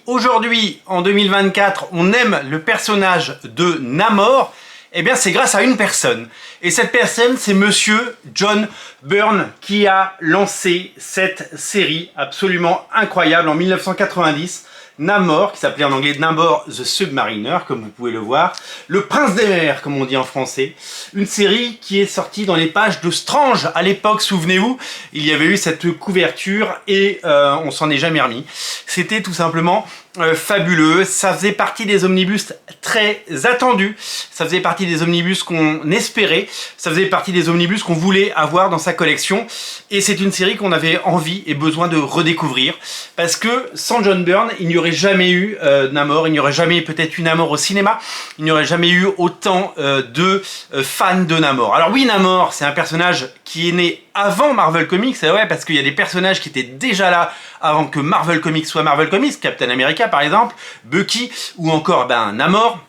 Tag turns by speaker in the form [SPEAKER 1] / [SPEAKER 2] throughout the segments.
[SPEAKER 1] aujourd'hui, en 2024, on aime le personnage de Namor, eh bien c'est grâce à une personne. Et cette personne, c'est monsieur John Byrne qui a lancé cette série absolument incroyable en 1990. Namor, qui s'appelait en anglais Namor the Submariner, comme vous pouvez le voir. Le Prince des mers, comme on dit en français. Une série qui est sortie dans les pages de Strange. À l'époque, souvenez-vous, il y avait eu cette couverture et on s'en est jamais remis. C'était tout simplement fabuleux. Ça faisait partie des omnibus très attendus. Ça faisait partie des omnibus qu'on espérait. Ça faisait partie des omnibus qu'on voulait avoir dans sa collection. Et c'est une série qu'on avait envie et besoin de redécouvrir. Parce que sans John Byrne, il n'y aurait jamais eu Namor. Il n'y aurait jamais peut-être eu Namor au cinéma. Il n'y aurait jamais eu autant de fans de Namor. Alors oui, Namor, c'est un personnage qui est né avant Marvel Comics, c'est vrai, parce qu'il y a des personnages qui étaient déjà là avant que Marvel Comics soit Marvel Comics, Captain America par exemple, Bucky, ou encore Namor,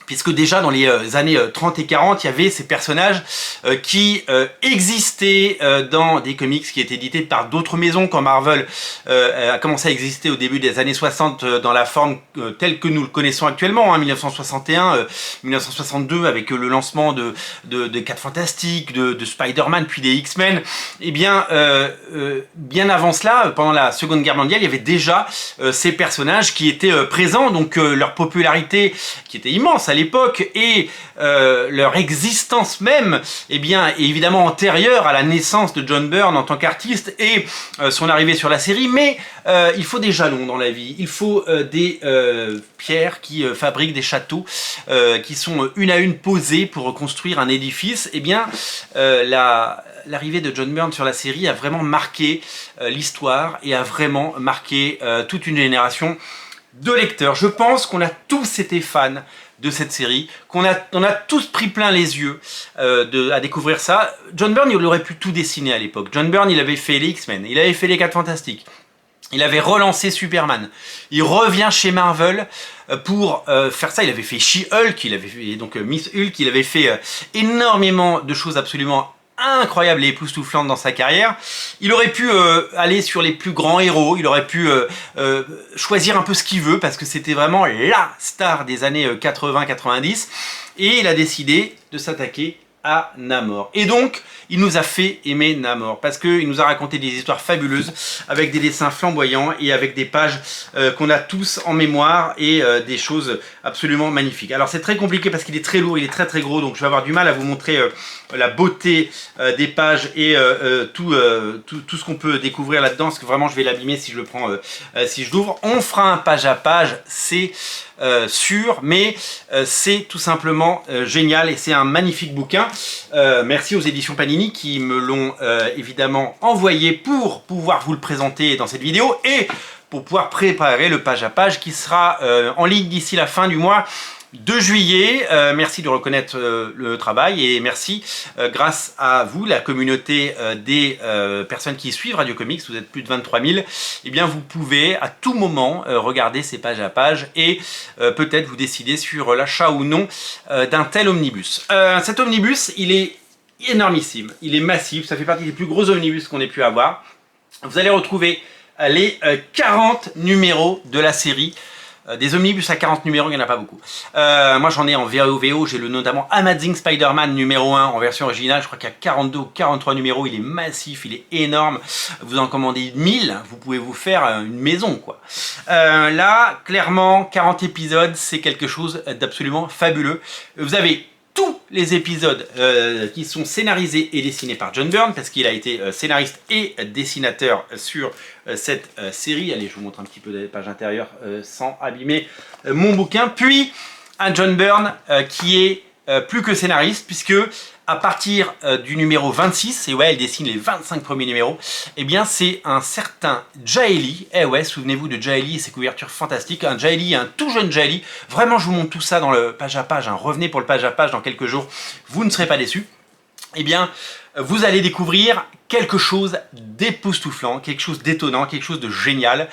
[SPEAKER 1] puisque déjà dans les années 30 et 40, il y avait ces personnages qui existaient dans des comics qui étaient édités par d'autres maisons, quand Marvel a commencé à exister au début des années 60 dans la forme telle que nous le connaissons actuellement, 1961, 1962, avec le lancement de 4 Fantastiques, de Spider-Man, puis des X-Men. Et bien, bien avant cela, pendant la Seconde Guerre mondiale, il y avait déjà ces personnages qui étaient présents, donc leur popularité qui était immense à l'époque et leur existence même eh bien, est évidemment antérieure à la naissance de John Byrne en tant qu'artiste et son arrivée sur la série, mais il faut des jalons dans la vie, il faut des pierres qui fabriquent des châteaux qui sont une à une posées pour reconstruire un édifice. Eh bien, l'arrivée de John Byrne sur la série a vraiment marqué l'histoire et a vraiment marqué toute une génération de lecteurs. Je pense qu'on a tous été fans de cette série, on a tous pris plein les yeux à découvrir ça. John Byrne, il aurait pu tout dessiner à l'époque. John Byrne, il avait fait les X-Men, il avait fait les 4 Fantastiques, il avait relancé Superman. Il revient chez Marvel pour faire ça. Il avait fait She-Hulk, il avait fait donc Miss Hulk, il avait fait énormément de choses absolument incroyable et époustouflante dans sa carrière. Il aurait pu aller sur les plus grands héros, il aurait pu choisir un peu ce qu'il veut parce que c'était vraiment la star des années 80-90 et il a décidé de s'attaquer à Namor. Et donc, il nous a fait aimer Namor parce qu'il nous a raconté des histoires fabuleuses avec des dessins flamboyants et avec des pages qu'on a tous en mémoire et des choses absolument magnifiques. Alors c'est très compliqué parce qu'il est très lourd, il est très très gros, donc je vais avoir du mal à vous montrer la beauté des pages et tout ce qu'on peut découvrir là-dedans, parce que vraiment je vais l'abîmer si je le prends, si je l'ouvre. On fera un page à page, c'est sûr, mais c'est tout simplement génial et c'est un magnifique bouquin. Merci aux éditions Panini qui me l'ont évidemment envoyé pour pouvoir vous le présenter dans cette vidéo et pour pouvoir préparer le page à page qui sera en ligne d'ici la fin du mois de juillet. Merci de reconnaître le travail et merci grâce à vous, la communauté des personnes qui suivent Radio Comics, vous êtes plus de 23 000, et bien vous pouvez à tout moment regarder ces pages à pages et peut-être vous décider sur l'achat ou non d'un tel omnibus. Cet omnibus, il est énormissime, il est massif, ça fait partie des plus gros omnibus qu'on ait pu avoir. Vous allez retrouver les 40 numéros de la série. Des omnibus à 40 numéros, il n'y en a pas beaucoup. Moi j'en ai en VO, j'ai notamment Amazing Spider-Man numéro 1 en version originale, je crois qu'il y a 42 ou 43 numéros, il est massif, il est énorme. Vous en commandez 1000, vous pouvez vous faire une maison quoi. Là, clairement, 40 épisodes, c'est quelque chose d'absolument fabuleux. Vous avez tous les épisodes qui sont scénarisés et dessinés par John Byrne, parce qu'il a été scénariste et dessinateur sur cette série. Allez, je vous montre un petit peu des pages intérieures sans abîmer mon bouquin. Puis, un John Byrne qui est plus que scénariste, puisque à partir du numéro 26, et ouais, il dessine les 25 premiers numéros, et bien c'est un certain Jaeli, eh ouais, souvenez-vous de Jaeli et ses couvertures fantastiques, un Jaeli, un tout jeune Jaeli, vraiment je vous montre tout ça dans le page à page, hein. Revenez pour le page à page dans quelques jours, vous ne serez pas déçus. Eh bien, vous allez découvrir quelque chose d'époustouflant, quelque chose d'étonnant, quelque chose de génial.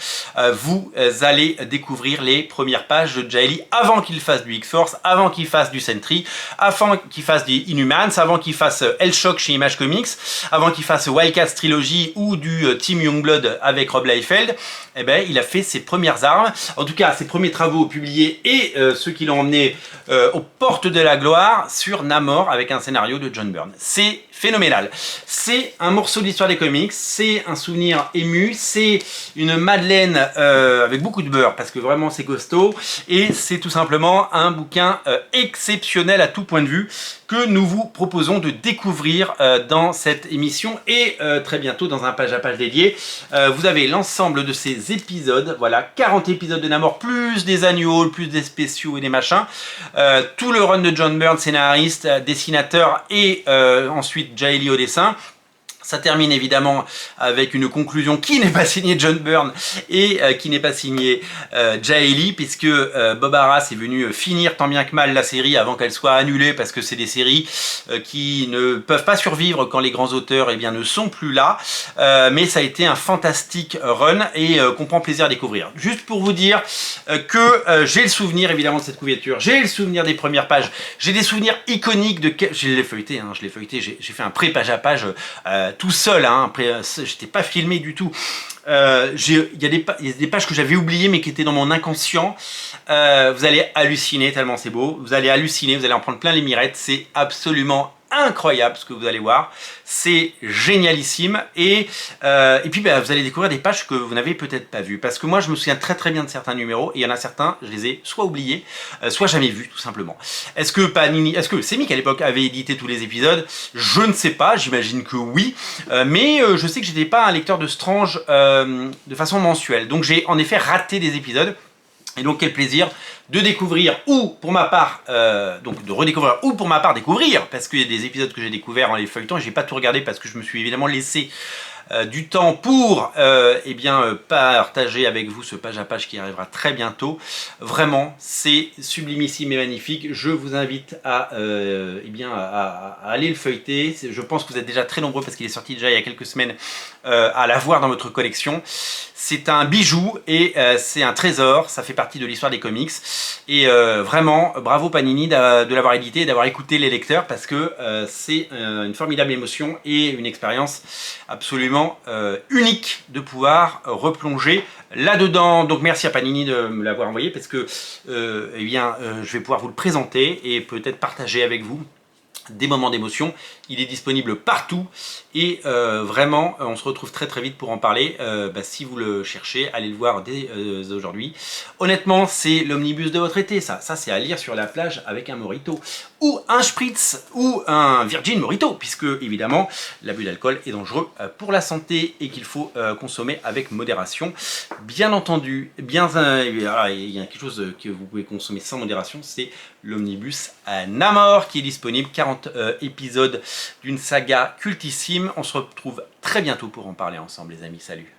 [SPEAKER 1] Vous allez découvrir les premières pages de Jae-Lee avant qu'il fasse du X-Force, avant qu'il fasse du Sentry, avant qu'il fasse des Inhumans, avant qu'il fasse Hellshock chez Image Comics, avant qu'il fasse Wildcats Trilogy ou du Team Youngblood avec Rob Liefeld. Eh ben, il a fait ses premières armes, en tout cas ses premiers travaux publiés et ceux qui l'ont emmené aux portes de la gloire sur Namor avec un scénario de John Byrne. C'est phénoménal. C'est un morceau de l'histoire des comics, c'est un souvenir ému, c'est une madeleine avec beaucoup de beurre parce que vraiment c'est costaud et c'est tout simplement un bouquin exceptionnel à tout point de vue que nous vous proposons de découvrir dans cette émission et très bientôt dans un page à page dédié. Vous avez l'ensemble de ces épisodes, voilà, 40 épisodes de Namor, plus des annuals, plus des spéciaux et des machins. Tout le run de John Byrne, scénariste, dessinateur et ensuite Jae-Lee au dessin. Ça termine évidemment avec une conclusion qui n'est pas signée John Byrne et qui n'est pas signée Jae-Lee, puisque Bob Arras est venu finir tant bien que mal la série avant qu'elle soit annulée, parce que c'est des séries qui ne peuvent pas survivre quand les grands auteurs ne sont plus là. Mais ça a été un fantastique run et qu'on prend plaisir à découvrir. Juste pour vous dire que j'ai le souvenir évidemment de cette couverture, j'ai le souvenir des premières pages, j'ai des souvenirs iconiques de... Je l'ai feuilleté, j'ai fait un pré-page à page tout seul, hein, j'étais pas filmé du tout. Il y a des pages que j'avais oubliées mais qui étaient dans mon inconscient. Vous allez halluciner tellement c'est beau. Vous allez halluciner, vous allez en prendre plein les mirettes. C'est absolument incroyable ce que vous allez voir. C'est génialissime. Et puis vous allez découvrir des pages que vous n'avez peut-être pas vues. Parce que moi je me souviens très très bien de certains numéros. Et il y en a certains, je les ai soit oubliés, soit jamais vus tout simplement. Est-ce que Semik à l'époque avait édité tous les épisodes? Je ne sais pas, j'imagine que oui. Mais je sais que j'étais pas un lecteur de Strange de façon mensuelle. Donc j'ai en effet raté des épisodes. Et donc quel plaisir de découvrir, ou pour ma part, donc de redécouvrir, ou pour ma part découvrir, parce qu'il y a des épisodes que j'ai découverts en les feuilletant et j'ai pas tout regardé parce que je me suis évidemment laissé du temps pour partager avec vous ce page à page qui arrivera très bientôt. Vraiment, c'est sublimissime et magnifique. Je vous invite à aller le feuilleter. Je pense que vous êtes déjà très nombreux parce qu'il est sorti déjà il y a quelques semaines à l'avoir dans votre collection. C'est un bijou et c'est un trésor, ça fait partie de l'histoire des comics. Et vraiment, bravo Panini de l'avoir édité et d'avoir écouté les lecteurs parce que c'est une formidable émotion et une expérience absolument unique de pouvoir replonger là-dedans. Donc merci à Panini de me l'avoir envoyé parce que je vais pouvoir vous le présenter et peut-être partager avec vous des moments d'émotion. Il est disponible partout et vraiment on se retrouve très très vite pour en parler. Si vous le cherchez, allez le voir dès aujourd'hui. Honnêtement, c'est l'omnibus de votre été, ça c'est à lire sur la plage avec un mojito ou un spritz ou un virgin mojito, puisque évidemment l'abus d'alcool est dangereux pour la santé et qu'il faut consommer avec modération. Bien entendu, il y a quelque chose que vous pouvez consommer sans modération, c'est l'omnibus Namor qui est disponible, 40 épisodes d'une saga cultissime. On se retrouve très bientôt pour en parler ensemble les amis, salut.